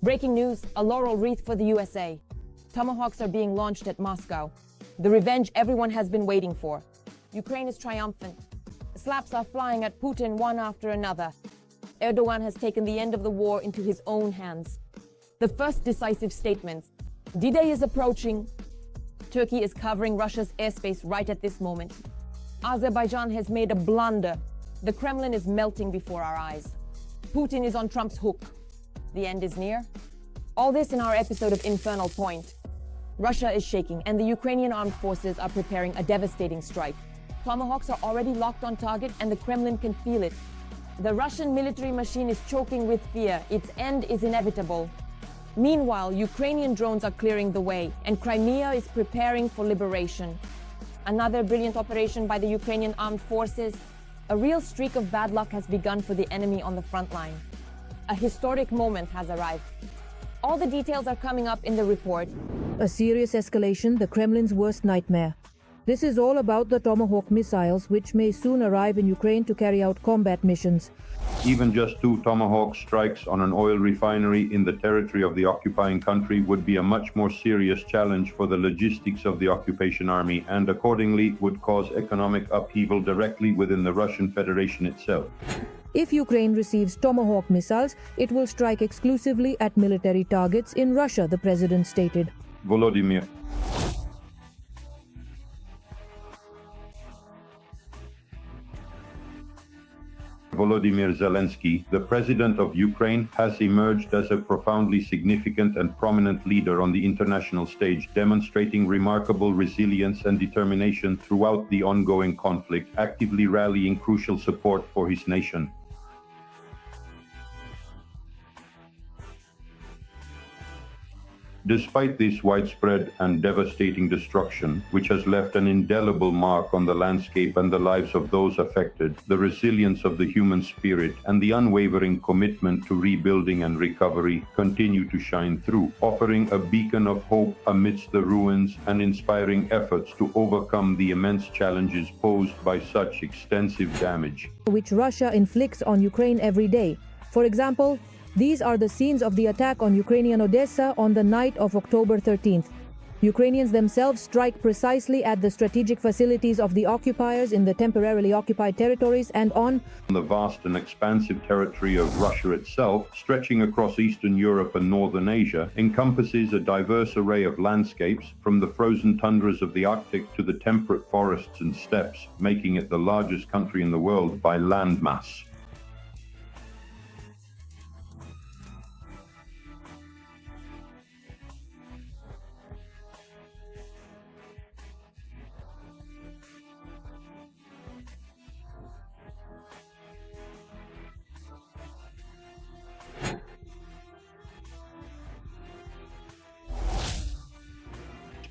Breaking news, a laurel wreath for the USA. Tomahawks are being launched at Moscow. The revenge everyone has been waiting for. Ukraine is triumphant. Slaps are flying at Putin one after another. Erdogan has taken the end of the war into his own hands. The first decisive statements. D-Day is approaching. Turkey is covering Russia's airspace right at this moment. Azerbaijan has made a blunder. The Kremlin is melting before our eyes. Putin is on Trump's hook. The end is near. All this in our episode of Infernal Point. Russia is shaking, and the Ukrainian armed forces are preparing a devastating strike. Tomahawks are already locked on target, and the Kremlin can feel it. The Russian military machine is choking with fear. Its end is inevitable. Meanwhile, Ukrainian drones are clearing the way, and Crimea is preparing for liberation. Another brilliant operation by the Ukrainian armed forces. A real streak of bad luck has begun for the enemy on the front line. A historic moment has arrived. All the details are coming up in the report. A serious escalation, the Kremlin's worst nightmare. This is all about the Tomahawk missiles, which may soon arrive in Ukraine to carry out combat missions. Even just 2 Tomahawk strikes on an oil refinery in the territory of the occupying country would be a much more serious challenge for the logistics of the occupation army, and accordingly would cause economic upheaval directly within the Russian Federation itself. If Ukraine receives Tomahawk missiles, it will strike exclusively at military targets in Russia, the president stated. Volodymyr Zelensky, the president of Ukraine, has emerged as a profoundly significant and prominent leader on the international stage, demonstrating remarkable resilience and determination throughout the ongoing conflict, actively rallying crucial support for his nation. Despite this widespread and devastating destruction, which has left an indelible mark on the landscape and the lives of those affected, the resilience of the human spirit and the unwavering commitment to rebuilding and recovery continue to shine through, offering a beacon of hope amidst the ruins and inspiring efforts to overcome the immense challenges posed by such extensive damage, which Russia inflicts on Ukraine every day. For example, these are the scenes of the attack on Ukrainian Odessa on the night of October 13th. Ukrainians themselves strike precisely at the strategic facilities of the occupiers in the temporarily occupied territories and on the vast and expansive territory of Russia itself, stretching across Eastern Europe and Northern Asia, encompasses a diverse array of landscapes, from the frozen tundras of the Arctic to the temperate forests and steppes, making it the largest country in the world by landmass.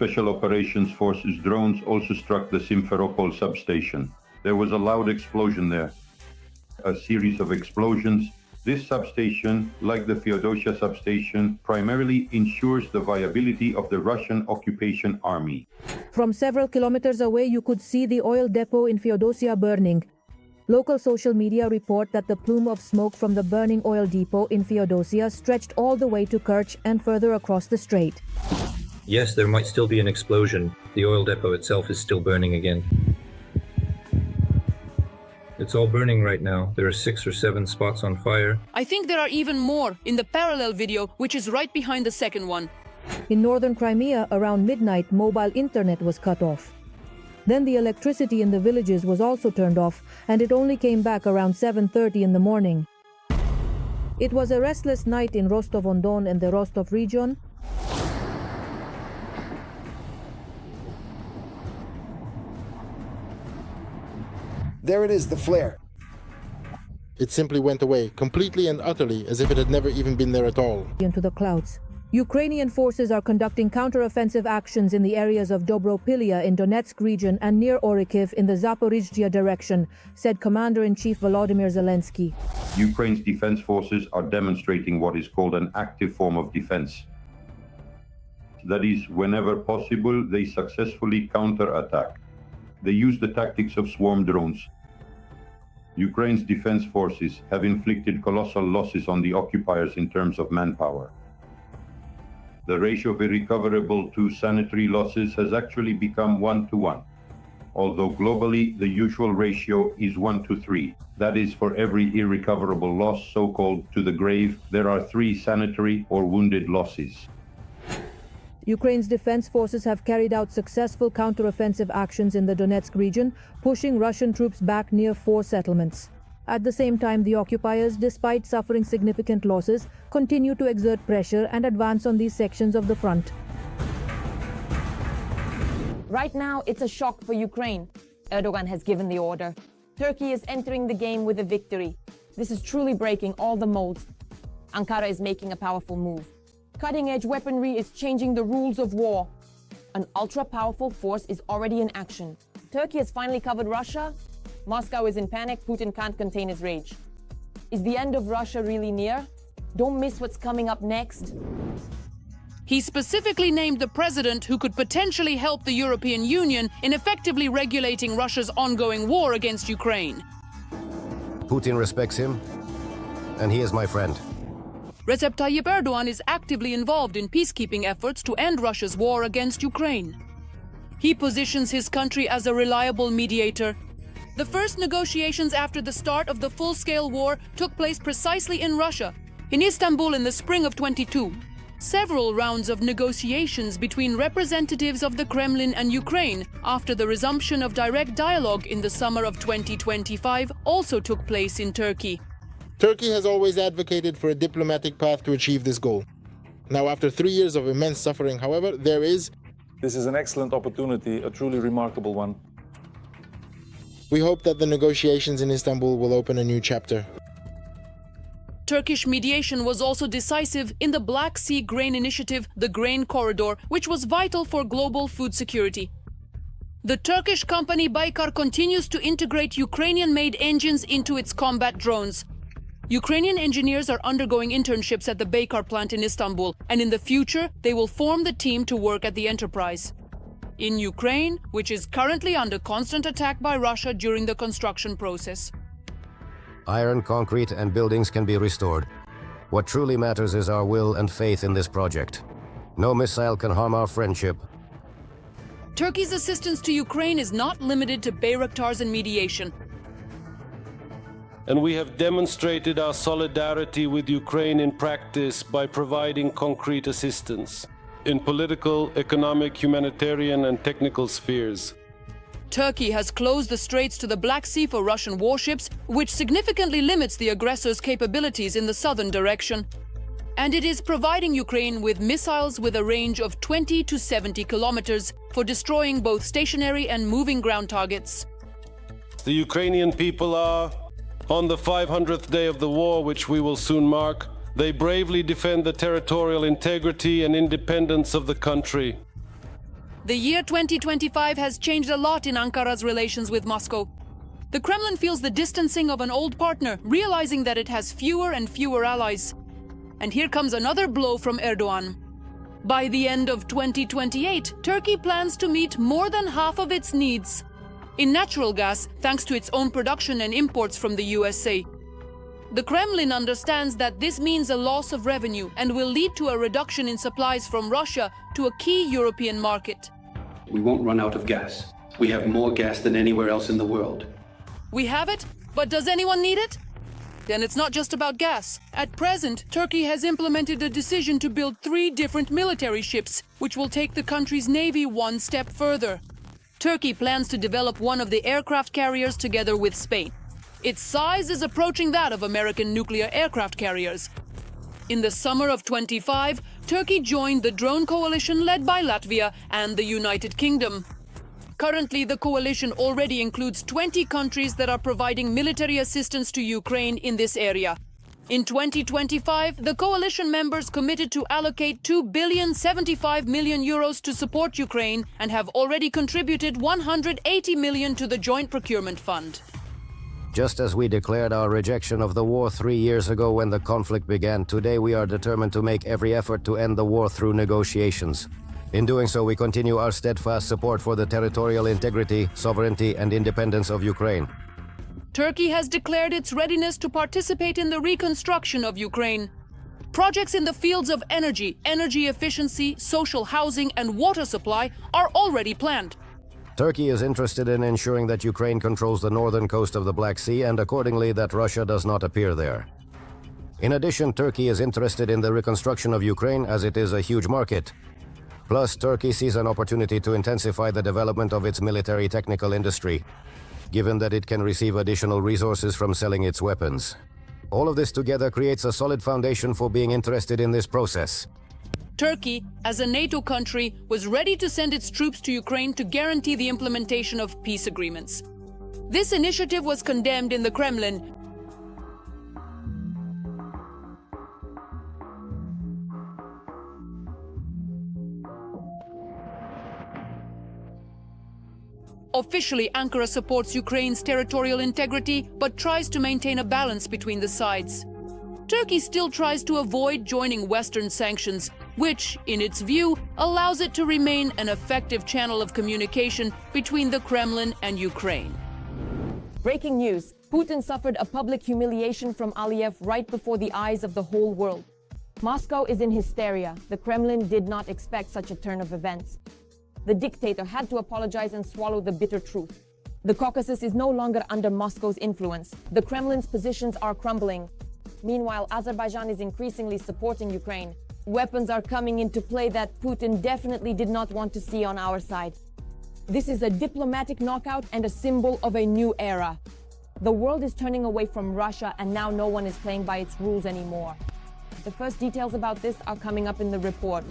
Special Operations Forces drones also struck the Simferopol substation. There was a loud explosion there. A series of explosions. This substation, like the Feodosia substation, primarily ensures the viability of the Russian occupation army. From several kilometers away, you could see the oil depot in Feodosia burning. Local social media report that the plume of smoke from the burning oil depot in Feodosia stretched all the way to Kerch and further across the strait. Yes, there might still be an explosion. The oil depot itself is still burning again. It's all burning right now. There are 6 or 7 spots on fire. I think there are even more in the parallel video, which is right behind the second one. In northern Crimea, around midnight, mobile internet was cut off. Then the electricity in the villages was also turned off, and it only came back around 7:30 in the morning. It was a restless night in Rostov-on-Don and the Rostov region. There it is, the flare. It simply went away, completely and utterly, as if it had never even been there at all. Into the clouds. Ukrainian forces are conducting counter-offensive actions in the areas of Dobropilia in Donetsk region and near Orikhiv in the Zaporizhzhia direction, said Commander-in-Chief Volodymyr Zelensky. Ukraine's defense forces are demonstrating what is called an active form of defense. That is, whenever possible, they successfully counter-attack. They use the tactics of swarm drones. Ukraine's defense forces have inflicted colossal losses on the occupiers in terms of manpower. the ratio of irrecoverable to sanitary losses has actually become 1-to-1. Although globally, the usual ratio is 1-to-3. That is, for every irrecoverable loss, so-called to the grave, there are 3 sanitary or wounded losses. Ukraine's defense forces have carried out successful counteroffensive actions in the Donetsk region, pushing Russian troops back near 4 settlements. At the same time, the occupiers, despite suffering significant losses, continue to exert pressure and advance on these sections of the front. Right now, it's a shock for Ukraine. Erdogan has given the order. Turkey is entering the game with a victory. This is truly breaking all the molds. Ankara is making a powerful move. Cutting-edge weaponry is changing the rules of war. An ultra-powerful force is already in action. Turkey has finally covered Russia. Moscow is in panic. Putin can't contain his rage. Is the end of Russia really near? Don't miss what's coming up next. He specifically named the president who could potentially help the European Union in effectively regulating Russia's ongoing war against Ukraine. Putin respects him, and he is my friend. Recep Tayyip Erdogan is actively involved in peacekeeping efforts to end Russia's war against Ukraine. He positions his country as a reliable mediator. The first negotiations after the start of the full-scale war took place precisely in Russia, in Istanbul in the spring of 22. Several rounds of negotiations between representatives of the Kremlin and Ukraine after the resumption of direct dialogue in the summer of 2025 also took place in Turkey. Turkey has always advocated for a diplomatic path to achieve this goal. Now, after 3 years of immense suffering, however, This is an excellent opportunity, a truly remarkable one. We hope that the negotiations in Istanbul will open a new chapter. Turkish mediation was also decisive in the Black Sea grain initiative, the Grain Corridor, which was vital for global food security. The Turkish company Baykar continues to integrate Ukrainian-made engines into its combat drones. Ukrainian engineers are undergoing internships at the Baykar plant in Istanbul, and in the future, they will form the team to work at the enterprise. In Ukraine, which is currently under constant attack by Russia during the construction process. Iron, concrete, and buildings can be restored. What truly matters is our will and faith in this project. No missile can harm our friendship. Turkey's assistance to Ukraine is not limited to Bayraktars and mediation. And we have demonstrated our solidarity with Ukraine in practice by providing concrete assistance in political, economic, humanitarian, and technical spheres. Turkey has closed the straits to the Black Sea for Russian warships, which significantly limits the aggressor's capabilities in the southern direction. And it is providing Ukraine with missiles with a range of 20 to 70 kilometers for destroying both stationary and moving ground targets. The Ukrainian people are, on the 500th day of the war, which we will soon mark, they bravely defend the territorial integrity and independence of the country. The year 2025 has changed a lot in Ankara's relations with Moscow. The Kremlin feels the distancing of an old partner, realizing that it has fewer and fewer allies. And here comes another blow from Erdogan. By the end of 2028, Turkey plans to meet more than half of its needs in natural gas, thanks to its own production and imports from the USA. The Kremlin understands that this means a loss of revenue and will lead to a reduction in supplies from Russia to a key European market. We won't run out of gas. We have more gas than anywhere else in the world. We have it, but does anyone need it? Then it's not just about gas. At present, Turkey has implemented a decision to build 3 different military ships, which will take the country's navy one step further. Turkey plans to develop one of the aircraft carriers together with Spain. Its size is approaching that of American nuclear aircraft carriers. In the summer of 25, Turkey joined the drone coalition led by Latvia and the United Kingdom. Currently, the coalition already includes 20 countries that are providing military assistance to Ukraine in this area. In 2025, the coalition members committed to allocate €2.075 billion to support Ukraine and have already contributed $180 million to the Joint Procurement Fund. Just as we declared our rejection of the war 3 years ago when the conflict began, today we are determined to make every effort to end the war through negotiations. In doing so, we continue our steadfast support for the territorial integrity, sovereignty, and independence of Ukraine. Turkey has declared its readiness to participate in the reconstruction of Ukraine. Projects in the fields of energy, energy efficiency, social housing, and water supply are already planned. Turkey is interested in ensuring that Ukraine controls the northern coast of the Black Sea and accordingly that Russia does not appear there. In addition, Turkey is interested in the reconstruction of Ukraine as it is a huge market. Plus, Turkey sees an opportunity to intensify the development of its military technical industry, given that it can receive additional resources from selling its weapons. All of this together creates a solid foundation for being interested in this process. Turkey, as a NATO country, was ready to send its troops to Ukraine to guarantee the implementation of peace agreements. This initiative was condemned in the Kremlin. Officially, Ankara supports Ukraine's territorial integrity, but tries to maintain a balance between the sides. Turkey still tries to avoid joining Western sanctions, which, in its view, allows it to remain an effective channel of communication between the Kremlin and Ukraine. Breaking news. Putin suffered a public humiliation from Aliyev right before the eyes of the whole world. Moscow is in hysteria. The Kremlin did not expect such a turn of events. The dictator had to apologize and swallow the bitter truth. The Caucasus is no longer under Moscow's influence. The Kremlin's positions are crumbling. Meanwhile, Azerbaijan is increasingly supporting Ukraine. Weapons are coming into play that Putin definitely did not want to see on our side. This is a diplomatic knockout and a symbol of a new era. The world is turning away from Russia and now no one is playing by its rules anymore. The first details about this are coming up in the report.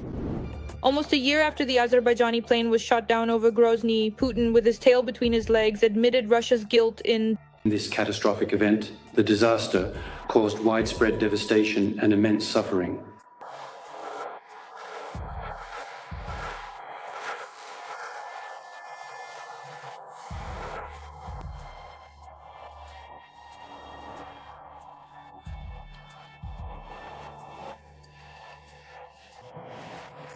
Almost a year after the Azerbaijani plane was shot down over Grozny, Putin, with his tail between his legs, admitted Russia's guilt in this catastrophic event. The disaster caused widespread devastation and immense suffering.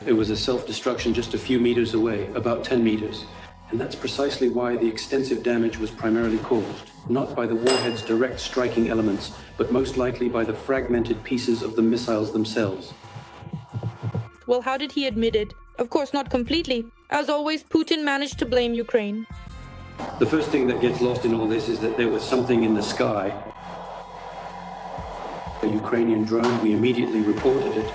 It was a self-destruction just a few meters away, about 10 meters. And that's precisely why the extensive damage was primarily caused, not by the warhead's direct striking elements, but most likely by the fragmented pieces of the missiles themselves. Well, how did he admit it? Of course, not completely. As always, Putin managed to blame Ukraine. The first thing that gets lost in all this is that there was something in the sky. A Ukrainian drone, we immediately reported it.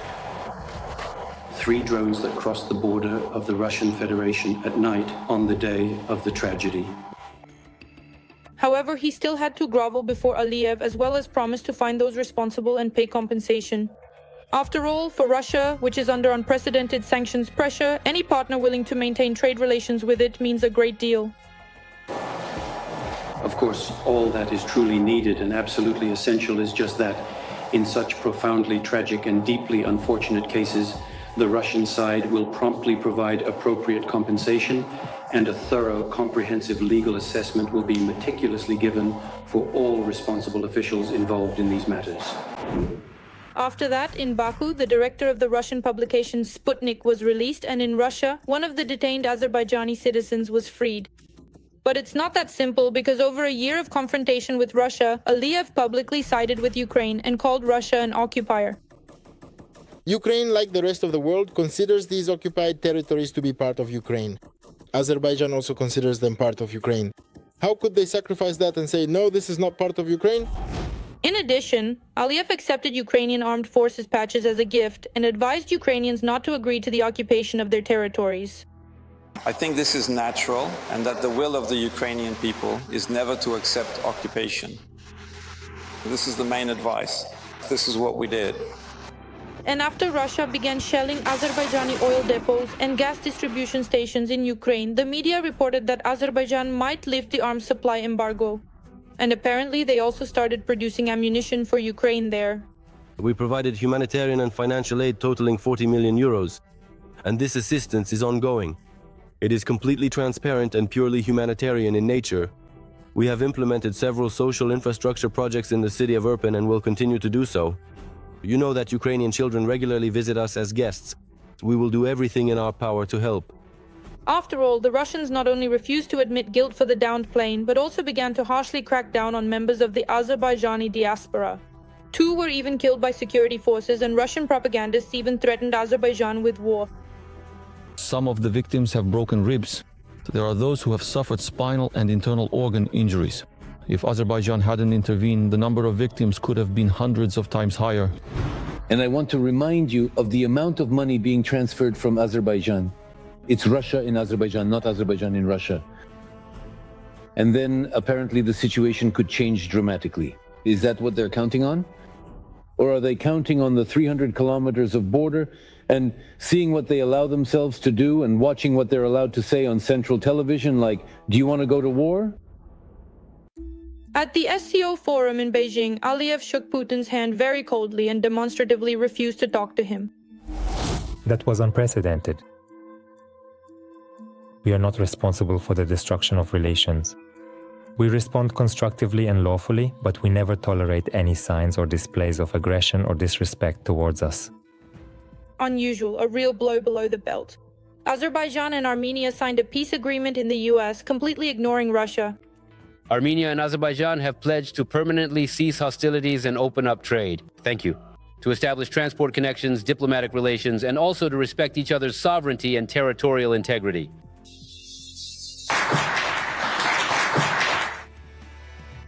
3 drones that crossed the border of the Russian Federation at night on the day of the tragedy. However, he still had to grovel before Aliyev, as well as promise to find those responsible and pay compensation. After all, for Russia, which is under unprecedented sanctions pressure, any partner willing to maintain trade relations with it means a great deal. Of course, all that is truly needed and absolutely essential is just that. In such profoundly tragic and deeply unfortunate cases, the Russian side will promptly provide appropriate compensation, and a thorough, comprehensive legal assessment will be meticulously given for all responsible officials involved in these matters. After that, in Baku, the director of the Russian publication Sputnik was released, and in Russia, one of the detained Azerbaijani citizens was freed. But it's not that simple, because over a year of confrontation with Russia, Aliyev publicly sided with Ukraine and called Russia an occupier. Ukraine, like the rest of the world, considers these occupied territories to be part of Ukraine. Azerbaijan also considers them part of Ukraine. How could they sacrifice that and say, no, this is not part of Ukraine? In addition, Aliyev accepted Ukrainian armed forces patches as a gift and advised Ukrainians not to agree to the occupation of their territories. I think this is natural, and that the will of the Ukrainian people is never to accept occupation. This is the main advice. This is what we did. And after Russia began shelling Azerbaijani oil depots and gas distribution stations in Ukraine, the media reported that Azerbaijan might lift the arms supply embargo. And apparently they also started producing ammunition for Ukraine there. We provided humanitarian and financial aid totaling 40 million euros. And this assistance is ongoing. It is completely transparent and purely humanitarian in nature. We have implemented several social infrastructure projects in the city of Irpin and will continue to do so. You know that Ukrainian children regularly visit us as guests. We will do everything in our power to help. After all, the Russians not only refused to admit guilt for the downed plane, but also began to harshly crack down on members of the Azerbaijani diaspora. 2 were even killed by security forces, and Russian propagandists even threatened Azerbaijan with war. Some of the victims have broken ribs. There are those who have suffered spinal and internal organ injuries. If Azerbaijan hadn't intervened, the number of victims could have been hundreds of times higher. And I want to remind you of the amount of money being transferred from Azerbaijan. It's Russia in Azerbaijan, not Azerbaijan in Russia. And then apparently the situation could change dramatically. Is that what they're counting on? Or are they counting on the 300 kilometers of border and seeing what they allow themselves to do and watching what they're allowed to say on central television, like, do you want to go to war? At the SCO forum in Beijing, Aliyev shook Putin's hand very coldly and demonstratively refused to talk to him. That was unprecedented. We are not responsible for the destruction of relations. We respond constructively and lawfully, but we never tolerate any signs or displays of aggression or disrespect towards us. Unusual, a real blow below the belt. Azerbaijan and Armenia signed a peace agreement in the US, completely ignoring Russia. Armenia and Azerbaijan have pledged to permanently cease hostilities and open up trade. Thank you. To establish transport connections, diplomatic relations, and also to respect each other's sovereignty and territorial integrity.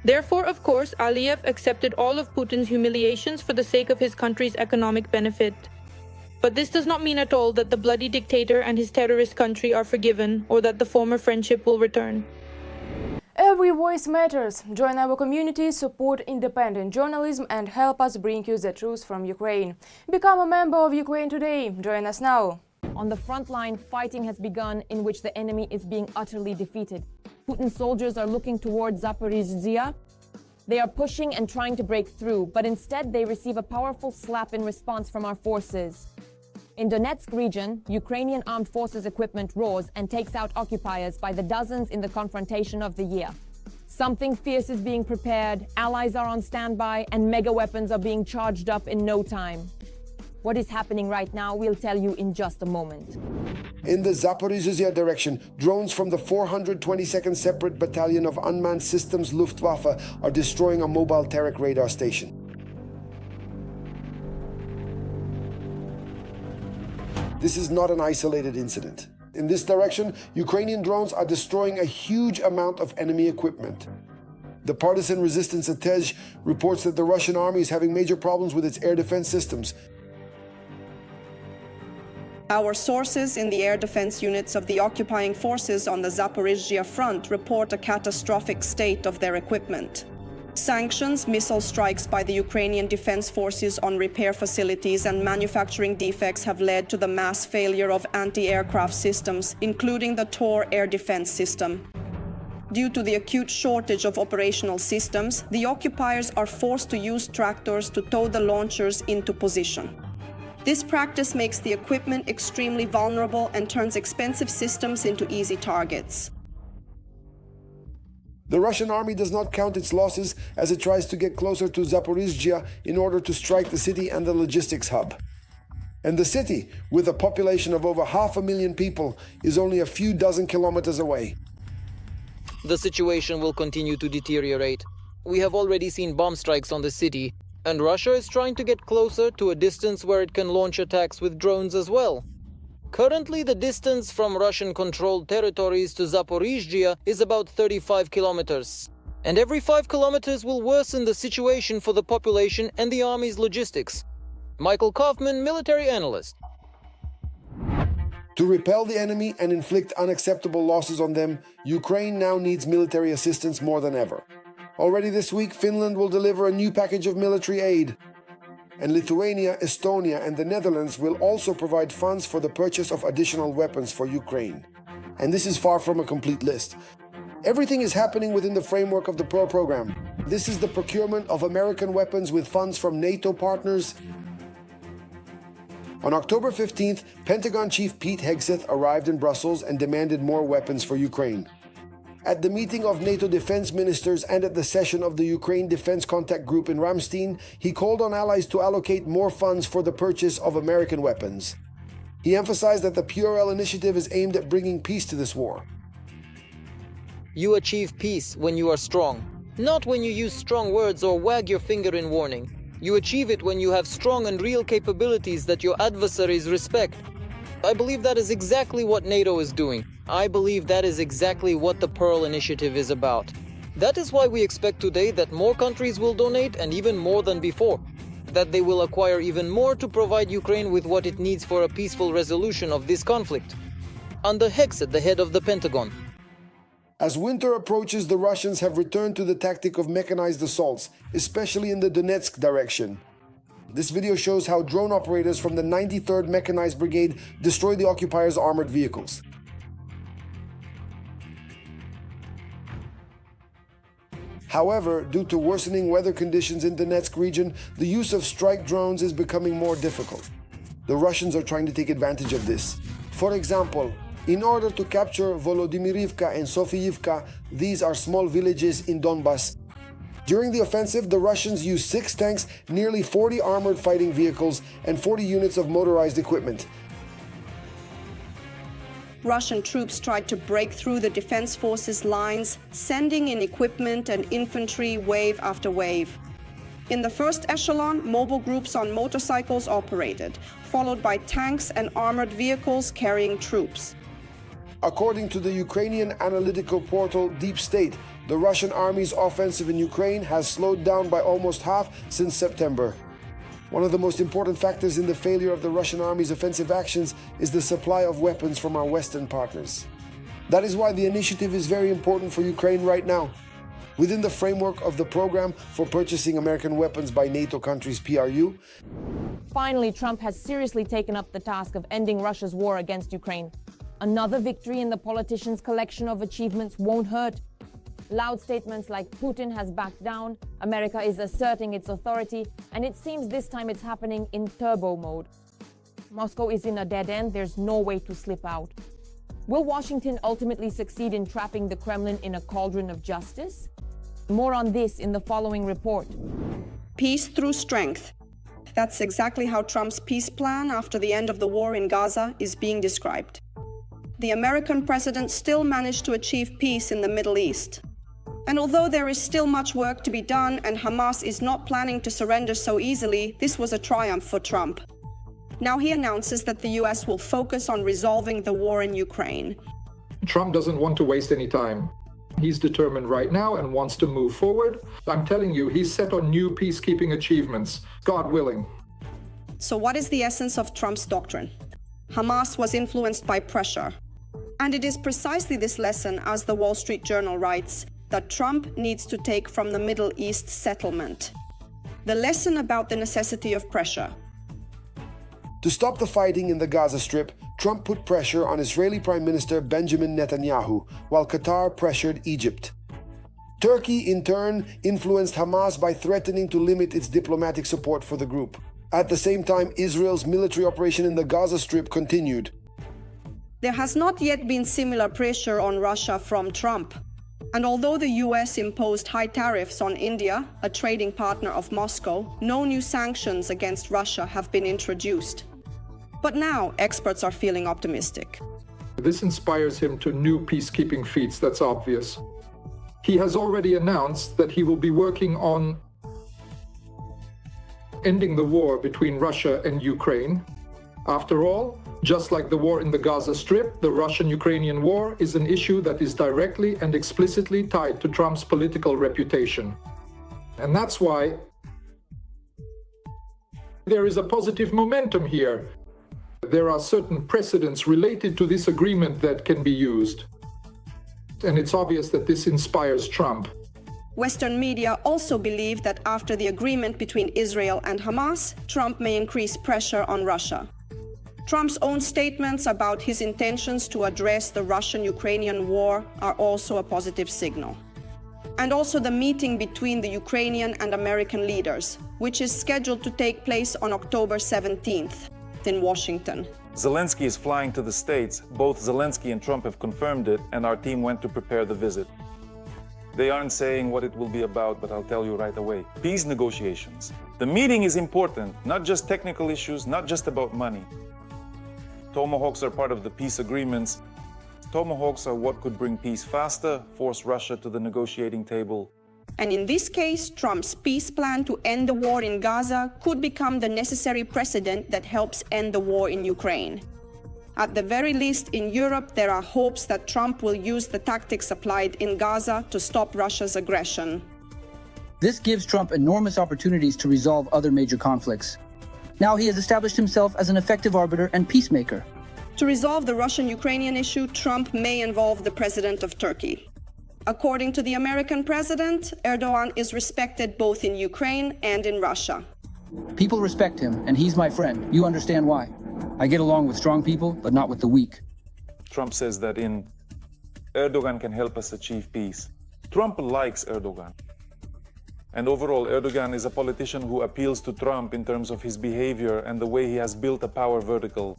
Therefore, of course, Aliyev accepted all of Putin's humiliations for the sake of his country's economic benefit. But this does not mean at all that the bloody dictator and his terrorist country are forgiven, or that the former friendship will return. Every voice matters. Join our community, support independent journalism, and help us bring you the truth from Ukraine. Become a member of Ukraine today. Join us now. On the front line, fighting has begun in which the enemy is being utterly defeated. Putin's soldiers are looking towards Zaporizhzhia. They are pushing and trying to break through, but instead they receive a powerful slap in response from our forces. In Donetsk region, Ukrainian armed forces equipment roars and takes out occupiers by the dozens in the confrontation of the year. Something fierce is being prepared, allies are on standby, and mega weapons are being charged up in no time. What is happening right now, we'll tell you in just a moment. In the Zaporizhzhia direction, drones from the 422nd Separate Battalion of Unmanned Systems Luftwaffe are destroying a mobile Terek radar station. This is not an isolated incident. In this direction, Ukrainian drones are destroying a huge amount of enemy equipment. The partisan resistance at Tej reports that the Russian army is having major problems with its air defense systems. Our sources in the air defense units of the occupying forces on the Zaporizhzhia front report a catastrophic state of their equipment. Sanctions, missile strikes by the Ukrainian defense forces on repair facilities, and manufacturing defects have led to the mass failure of anti-aircraft systems, including the Tor air defense system. Due to the acute shortage of operational systems, the occupiers are forced to use tractors to tow the launchers into position. This practice makes the equipment extremely vulnerable and turns expensive systems into easy targets. The Russian army does not count its losses as it tries to get closer to Zaporizhzhia in order to strike the city and the logistics hub. And the city, with a population of over 500,000 people, is only a few dozen kilometers away. The situation will continue to deteriorate. We have already seen bomb strikes on the city, and Russia is trying to get closer to a distance where it can launch attacks with drones as well. Currently, the distance from Russian-controlled territories to Zaporizhzhia is about 35 kilometers. And every 5 kilometers will worsen the situation for the population and the army's logistics. Michael Kaufman, military analyst. To repel the enemy and inflict unacceptable losses on them, Ukraine now needs military assistance more than ever. Already this week, Finland will deliver a new package of military aid. And Lithuania, Estonia, and the Netherlands will also provide funds for the purchase of additional weapons for Ukraine. And this is far from a complete list. Everything is happening within the framework of the Pearl program. This is the procurement of American weapons with funds from NATO partners. On October 15th, Pentagon Chief Pete Hegseth arrived in Brussels and demanded more weapons for Ukraine. At the meeting of NATO defense ministers and at the session of the Ukraine Defense Contact Group in Ramstein, he called on allies to allocate more funds for the purchase of American weapons. He emphasized that the PRL initiative is aimed at bringing peace to this war. You achieve peace when you are strong, not when you use strong words or wag your finger in warning. You achieve it when you have strong and real capabilities that your adversaries respect. I believe that is exactly what NATO is doing. I believe that is exactly what the Pearl Initiative is about. That is why we expect today that more countries will donate, and even more than before. That they will acquire even more to provide Ukraine with what it needs for a peaceful resolution of this conflict. Under Hex at the head of the Pentagon. As winter approaches, the Russians have returned to the tactic of mechanized assaults, especially in the Donetsk direction. This video shows how drone operators from the 93rd Mechanized Brigade destroy the occupiers' armored vehicles. However, due to worsening weather conditions in Donetsk region, the use of strike drones is becoming more difficult. The Russians are trying to take advantage of this. For example, in order to capture Volodymyrivka and Sofiyivka, these are small villages in Donbas. During the offensive, the Russians used 6 tanks, nearly 40 armored fighting vehicles, and 40 units of motorized equipment. Russian troops tried to break through the defense forces' lines, sending in equipment and infantry wave after wave. In the first echelon, mobile groups on motorcycles operated, followed by tanks and armored vehicles carrying troops. According to the Ukrainian analytical portal Deep State, the Russian army's offensive in Ukraine has slowed down by almost half since September. One of the most important factors in the failure of the Russian army's offensive actions is the supply of weapons from our Western partners. That is why the initiative is very important for Ukraine right now. Within the framework of the program for purchasing American weapons by NATO countries PRU. Finally, Trump has seriously taken up the task of ending Russia's war against Ukraine. Another victory in the politician's collection of achievements won't hurt. Loud statements like Putin has backed down, America is asserting its authority, and it seems this time it's happening in turbo mode. Moscow is in a dead end, there's no way to slip out. Will Washington ultimately succeed in trapping the Kremlin in a cauldron of justice? More on this in the following report. Peace through strength. That's exactly how Trump's peace plan after the end of the war in Gaza is being described. The American president still managed to achieve peace in the Middle East. And although there is still much work to be done and Hamas is not planning to surrender so easily, this was a triumph for Trump. Now he announces that the US will focus on resolving the war in Ukraine. Trump doesn't want to waste any time. He's determined right now and wants to move forward. I'm telling you, he's set on new peacekeeping achievements, God willing. So what is the essence of Trump's doctrine? Hamas was influenced by pressure. And it is precisely this lesson, as the Wall Street Journal writes, that Trump needs to take from the Middle East settlement. The lesson about the necessity of pressure. To stop the fighting in the Gaza Strip, Trump put pressure on Israeli Prime Minister Benjamin Netanyahu, while Qatar pressured Egypt. Turkey, in turn, influenced Hamas by threatening to limit its diplomatic support for the group. At the same time, Israel's military operation in the Gaza Strip continued. There has not yet been similar pressure on Russia from Trump. And although the US imposed high tariffs on India, a trading partner of Moscow, no new sanctions against Russia have been introduced. But now experts are feeling optimistic. This inspires him to new peacekeeping feats, that's obvious. He has already announced that he will be working on ending the war between Russia and Ukraine. After all, just like the war in the Gaza Strip, the Russian-Ukrainian war is an issue that is directly and explicitly tied to Trump's political reputation. And that's why there is a positive momentum here. There are certain precedents related to this agreement that can be used. And it's obvious that this inspires Trump. Western media also believe that after the agreement between Israel and Hamas, Trump may increase pressure on Russia. Trump's own statements about his intentions to address the Russian-Ukrainian war are also a positive signal. And also the meeting between the Ukrainian and American leaders, which is scheduled to take place on October 17th in Washington. Zelensky is flying to the States. Both Zelensky and Trump have confirmed it, and our team went to prepare the visit. They aren't saying what it will be about, but I'll tell you right away. Peace negotiations. The meeting is important, not just technical issues, not just about money. Tomahawks are part of the peace agreements. Tomahawks are what could bring peace faster, force Russia to the negotiating table, And in this case, Trump's peace plan to end the war in Gaza could become the necessary precedent that helps end the war in Ukraine. At the very least, in Europe, there are hopes that Trump will use the tactics applied in Gaza to stop Russia's aggression. This gives Trump enormous opportunities to resolve other major conflicts. Now he has established himself as an effective arbiter and peacemaker. To resolve the Russian-Ukrainian issue, Trump may involve the president of Turkey. According to the American president, Erdogan is respected both in Ukraine and in Russia. People respect him, and he's my friend. You understand why. I get along with strong people, but not with the weak. Trump says that Erdogan can help us achieve peace. Trump likes Erdogan. And overall, Erdogan is a politician who appeals to Trump in terms of his behavior and the way he has built a power vertical.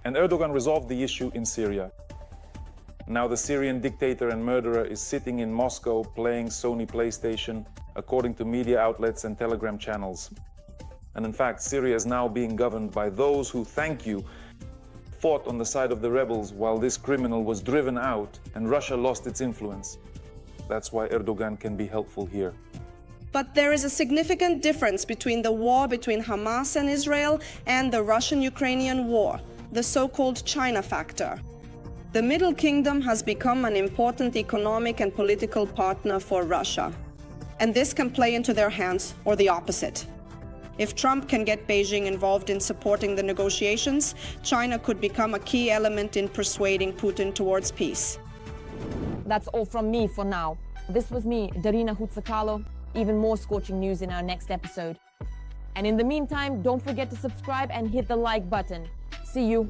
And Erdogan resolved the issue in Syria. Now the Syrian dictator and murderer is sitting in Moscow playing Sony PlayStation, according to media outlets and Telegram channels. And in fact, Syria is now being governed by those who, thank you, fought on the side of the rebels while this criminal was driven out and Russia lost its influence. That's why Erdogan can be helpful here. But there is a significant difference between the war between Hamas and Israel and the Russian-Ukrainian war, the so-called China factor. The Middle Kingdom has become an important economic and political partner for Russia. And this can play into their hands or the opposite. If Trump can get Beijing involved in supporting the negotiations, China could become a key element in persuading Putin towards peace. That's all from me for now. This was me, Darina Hutsakalo. Even more scorching news in our next episode. And in the meantime, don't forget to subscribe and hit the like button. See you.